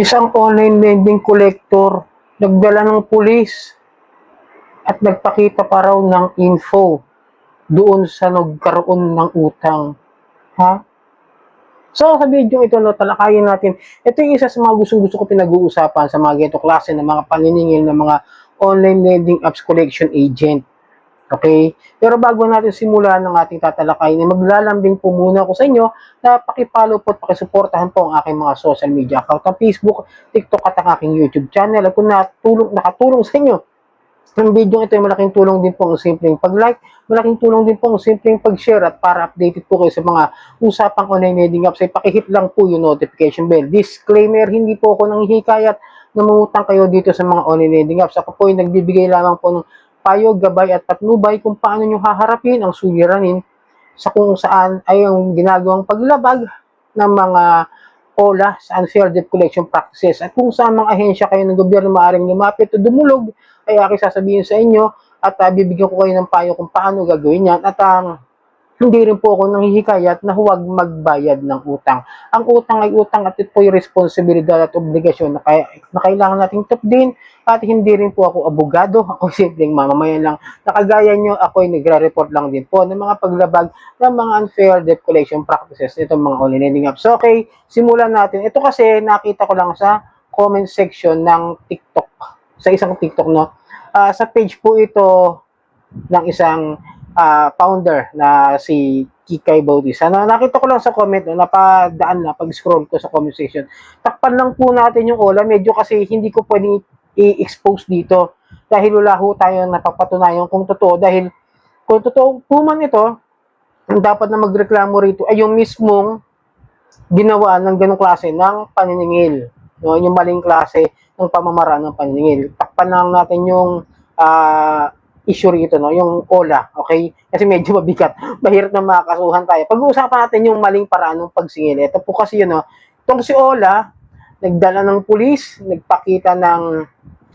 Isang online lending collector nagdala ng pulis at nagpakita pa raw ng info doon sa nagkaroon ng utang. Ha? So, sa video ito, no, talakayin natin. Ito yung isa sa mga gusto ko pinag-uusapan sa mga ganito klase ng mga paniningil ng mga online lending apps collection agent. Okay? Pero bago natin simulan ng ating tatalakayin, maglalambing po muna ako sa inyo na pakipollow po at pakisuportahan po ang aking mga social media account ng Facebook, TikTok at ang aking YouTube channel. At kung nakatulong sa inyo ang video ito, ay malaking tulong din po ang simpleng pag-like, malaking tulong din po ang simpleng pag-share, at para updated po kayo sa mga usapang online lending apps, ay pakihit lang po yung notification bell. Disclaimer, hindi po ako nanghihikayat na mangutang kayo dito sa mga online lending apps. Ako po ay nagbibigay lamang po ng payo, gabay at patnubay kung paano nyo haharapin ang suliranin sa kung saan ay ang ginagawang paglabag ng mga OLA sa unfair debt collection practices, at kung saan mga ahensya kayo ng gobyerno maaaring lumapit o dumulog, ay aking sasabihin sa inyo at bibigyan ko kayo ng payo kung paano gagawin yan, at hindi rin po ako nanghihikayat na huwag magbayad ng utang. Ang utang ay utang at ito po yung responsibilidad at obligasyon na kailangan nating tupdin, at hindi rin po ako abogado, ako simpleng mamamayan lang. Nakagaya nyo, ako ay nagre-report lang din po ng mga paglabag ng mga unfair debt collection practices nitong mga online lending apps. So, okay, simulan natin. Ito kasi nakita ko lang sa comment section ng TikTok, sa isang TikTok, no? Sa page po ito ng isang founder na si Kikay Bautista. Nakita ko lang sa comment, no, napadaan na pag-scroll ko sa comment section. Takpan lang po natin yung OLA. Medyo kasi hindi ko pwedeng i-expose dito dahil wala ho tayo napapatunayan kung totoo. Dahil kung totoo po man ito, ang dapat na magreklamo rito ay yung mismong ginawa ng ganong klase ng paniningil. No, yung maling klase ng pamamaraan ng paniningil. Takpan lang natin yung issue rito, no, yung OLA, okay? Kasi medyo mabigat. Mahirap na makakasuhan tayo. Pag-uusapan natin yung maling paraan ng pagsingil. Ito po kasi yun, no, itong si OLA, nagdala ng pulis, nagpakita ng,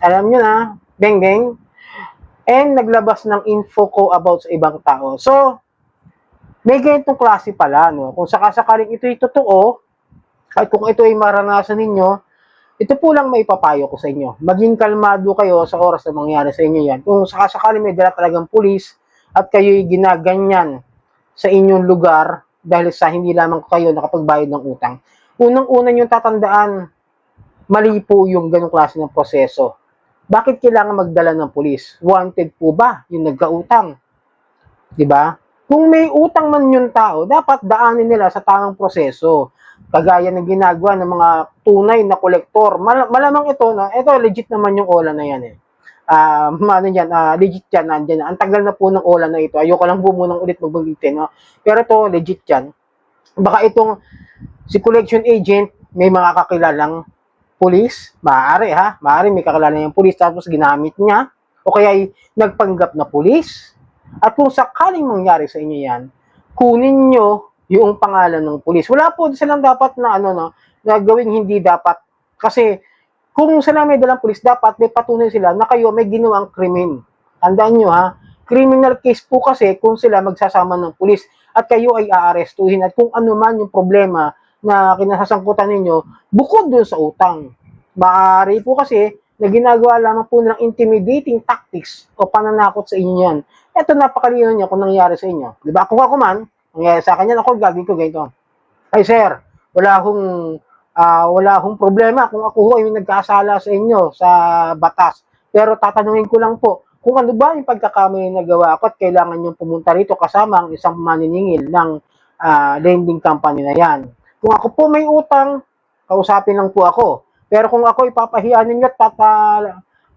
alam nyo na, beng-beng, and naglabas ng info ko about sa ibang tao. So, may ganitong klase pala, no? Kung sakasakaling ito'y totoo, at kung ito ay maranasan ninyo, ito po lang may papayo ko sa inyo. Maging kalmado kayo sa oras na mangyari sa inyo yan. Kung sakasakali may dala talagang pulis at kayo'y ginaganyan sa inyong lugar dahil sa hindi lamang kayo nakapagbayad ng utang, unang-una yung tatandaan, mali po yung ganong klase ng proseso. Bakit kailangan magdala ng pulis? Wanted po ba yung nagkautang? Diba? Kung may utang man yung tao, dapat daanin nila sa tamang proseso. Kagaya ng ginagawa ng mga tunay na kolektor. Malamang ito, no? Ito legit naman yung OLA na yan eh. Legit yan, nandyan. Ang tagal na po ng OLA na ito. Ayoko lang po munang ulit magbagitin, no? Pero ito, legit yan. Baka itong si collection agent, may mga kakilalang pulis, maaari ha, maaari may kakilala yung pulis tapos ginamit niya, o kaya nagpanggap na pulis. At kung sakaling mangyari sa inyo yan, kunin nyo yung pangalan ng pulis. Wala po silang dapat na na gawing hindi dapat. Kasi kung sila may dalang pulis, dapat may patunay sila na kayo may ginawang krimen. Tandaan nyo ha, criminal case po kasi kung sila magsasama ng pulis at kayo ay aarestuhin, at kung ano man yung problema na kinasasangkutan ninyo bukod dun sa utang. Maaari po kasi na ginagawa lamang po ng intimidating tactics o pananakot sa inyo yan. Ito napakalino niya kung nangyari sa inyo. Di ba? Kung ako man, nangyari sa kanya, ako gagawin ko ganito. Ay sir, wala akong problema kung ako ay nagkasala sa inyo sa batas. Pero tatanungin ko lang po, kung ano ba yung pagkakamali na gawa ko at kailangan nyo pumunta rito kasama ang isang maniningil ng lending company na yan. Kung ako po may utang, kausapin lang po ako. Pero kung ako ipapahiya ninyo at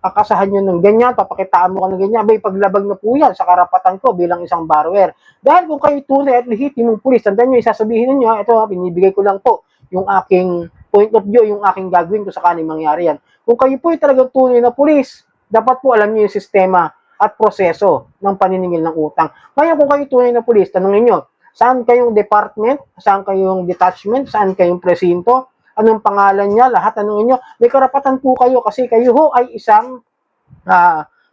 kakasahan nyo ng ganyan, papakitaan mo ka ng ganyan, may paglabag na po yan sa karapatan ko bilang isang borrower. Dahil kung kayo tunay at lehitimong pulis, tandaan nyo, isasabihin ninyo, ito, binibigay ko lang po yung aking point of view, yung aking gagawin ko sakaling mangyari yan. Kung kayo po ay talagang tunay na pulis, dapat po alam nyo yung sistema at proseso ng paniningil ng utang. Ngayon, kung kayo tunay na pulis, tanongin nyo, saan kayong department, saan kayong detachment, saan kayong presinto, anong pangalan niya, lahat tanongin nyo. May karapatan po kayo kasi kayo ho ay isang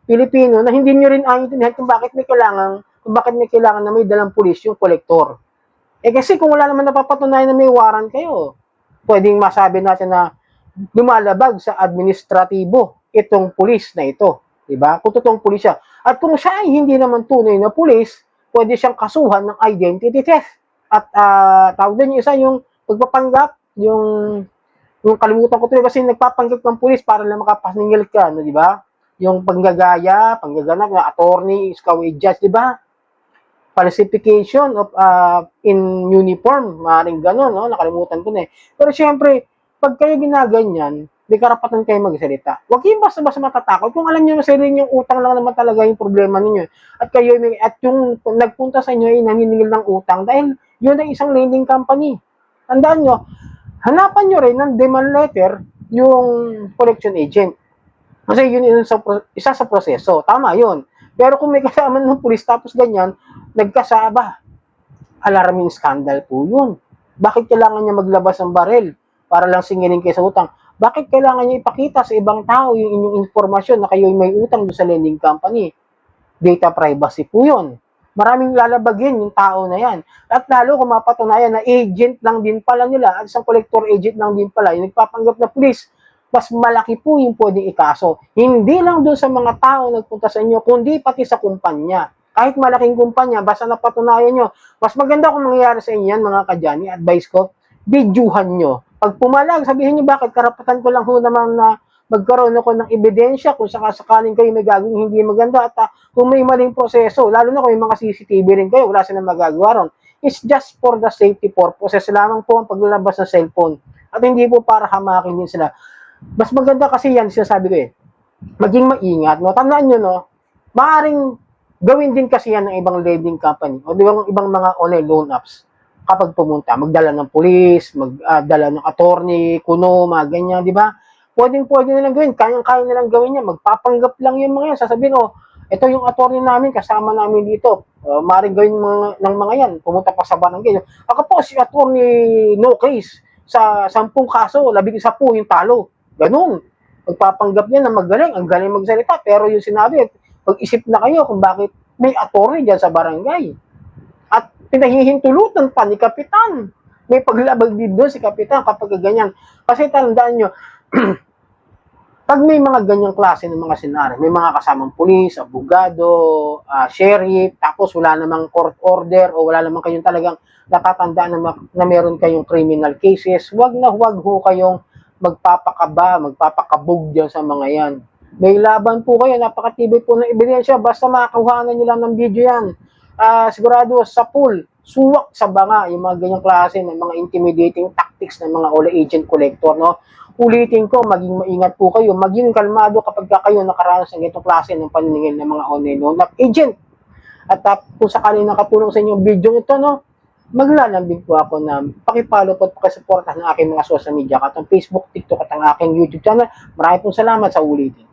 Pilipino na hindi nyo rin aintindihan kung bakit may kailangan na may dalang pulis yung kolektor. Kasi kung wala naman napapatunayan na may warrant kayo, pwedeng masabi natin na lumalabag sa administratibo itong pulis na ito. Diba? Kung totoong pulis siya. At kung siya ay hindi naman tunay na pulis, pwede siyang kasuhan ng identity theft. At tawag din yung isa yung pagpapanggap, yung kalimutan ko ito kasi nagpapanggap ng pulis para lang makapasningil ka, no, di ba? Yung panggaganap na attorney, ikaw ay judge, di ba? Falsification of in uniform, maaaring gano'n, no? Nakalimutan ko na eh. Pero syempre, pag kayo ginaganyan, may karapatan kayo magsalita. Huwag kayong basta-basta matatakot. Kung alam niyo na sarili yung utang lang naman talaga yung problema ninyo. At kayo at yung nagpunta sa inyo ay naniningil ng utang dahil yun ay isang lending company. Tandaan nyo, hanapan nyo rin ng demand letter yung collection agent. Kasi yun isa sa proseso. Tama yun. Pero kung may kasama ng pulis tapos ganyan, nagkasaba. Alarming scandal po yun. Bakit kailangan niya maglabas ng barel para lang singilin kayo sa utang? Bakit kailangan niya ipakita sa ibang tao yung inyong informasyon na kayo may utang doon sa lending company? Data privacy po yun. Maraming lalabagin yung tao na yan. At lalo kung mapatunayan na agent lang din pala nila at isang collector agent lang din pala yung nagpapanggap na pulis, mas malaki po yung pwedeng ikaso. Hindi lang doon sa mga tao nagpunta sa inyo, kundi pati sa kumpanya. Kahit malaking kumpanya, basta napatunayan nyo, mas maganda kung mangyayari sa inyo yan, mga kadyani, advice ko, bidyuhan nyo. Pag pumalag, sabihin nyo bakit karapatan ko lang ho naman na magkaroon ako ng ebidensya kung sakasakaling kayo may gagawin hindi maganda at kung may maling proseso, lalo na kung may mga CCTV rin kayo, wala silang magagawa ron. It's just for the safety purposes lamang po ang paglalabas ng cellphone. At hindi po para hamakin din sila. Mas maganda kasi yan, sinasabi ko eh, maging maingat. No? Tandaan nyo, no? Maaring gawin din kasi yan ng ibang lending company o ibang mga online loan apps kapag pumunta, magdala ng pulis, magdala ng attorney, kuno, mga ganyan, di ba? Pwede nilang gawin, kayang-kaya nilang gawin yan, magpapanggap lang yung mga yan, sasabihin, oh, ito yung attorney namin, kasama namin dito, maaaring gawin ng mga yan, pumunta pa sa barangay. Ako po, si attorney no case, sa 10 kaso, 11 po yung talo. Ganun. Magpapanggap niya na magaling, ang galing magsalita, pero yung sinabi, pag-isip na kayo kung bakit may attorney dyan sa barangay. At pinahihintulutan pa ni Kapitan. May paglabag din doon si Kapitan kapag ganyan. Kasi tandaan nyo, pag may mga ganyang klase ng mga senaryo, may mga kasamang pulis, abogado, sheriff, tapos wala namang court order o wala namang kayong talagang natatandaan na meron kayong criminal cases, huwag ho kayong magpapakabog dyan sa mga yan. May laban po kayo, napakatibay po ng ebidensya, basta makakuhanan nyo lang ng video yan. Sigurado sa pool, suwak sa banga, yung mga ganyang klase ng mga intimidating tactics ng mga OLA agent collector, no? Ulitin ko, maging maingat po kayo, maging kalmado kapag kayo nakaranas ng ganitong klase ng paniningil ng mga online loan agent. At kung sakali nakatulong sa inyo video ito, no? Maglalambing po ako na pakipollow po at pakisuporta ng aking mga social media, katong Facebook, TikTok at ang aking YouTube channel. Maraming pong salamat sa ulitin.